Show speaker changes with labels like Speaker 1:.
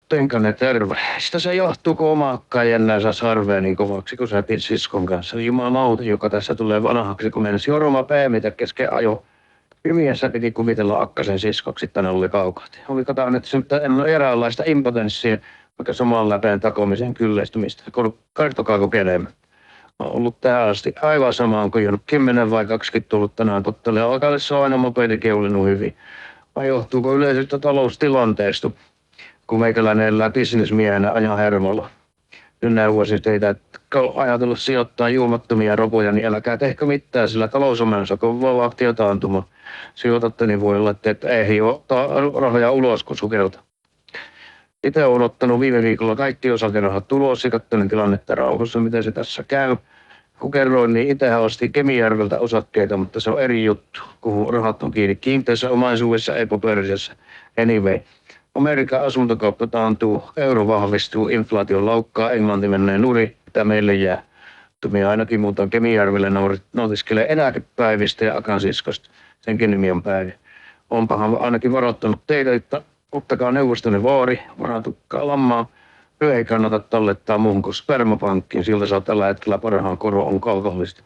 Speaker 1: Tenkanen, terve. Sitä se johtuu, kun omaakkaan jännänsä sarveen niin kovaksi, kun sä pidit siskon kanssa. Jumalauta, joka tässä tulee vanhaksi, kun mennessä Jorma päämitä kesken ajo. Pimiässä piti kuvitella Akkasen siskoksi, tänne oli kaukati. Oli kataan, että se en ole eräänlaista impotenssia, vaikka saman läpeen takomisen kylleistymistä. Kertokaa kokeilemme. On ollut tähän asti aivan sama, onko jo 10 vai 20 tullut tänään tottelee. Alkaessa on aina mopeitikin ollut hyvin. Vai johtuuko yleisestä taloustilanteesta, kun meikäläinen elää bisnesmiehenä ajan hermolla. Nyt neuvoisin teitä, että kun ajatellut sijoittaa juomattomia ropuja, niin älkää tehkö mitään, sillä talous on menossa, kun voi vahtia taantuma. Sijoitatte, niin voi olla, että ei ottaa rahoja ulos, kun sukelta. Itse olen ottanut viime viikolla kaikki osakerahat ulos ja katsoin tilannetta rauhassa, miten se tässä käy. Kun kerroin, niin itsehän ostin Kemijärveltä osakkeita, mutta se on eri juttu, kun rahat on kiinni kiinteässä omaisuudessa, ei paperisessa. Anyway, Amerikan asuntokauppa taantuu, euro vahvistuu, inflaation laukkaa, Englanti menee nuri, mitä meille jää. Minä ainakin muutan Kemijärvelle nautiskelee eläkepäivistä ja Akansiskosta. Senkin nimi on Päivi. Onpahan ainakin varoittanut teitä, että ottakaa neuvostonne vaari, varantukkaa lammaa. Ei kannata tallettaa muuhun kuin spermapankkiin, siltä saa tällä hetkellä parhaan koron on kaupallista.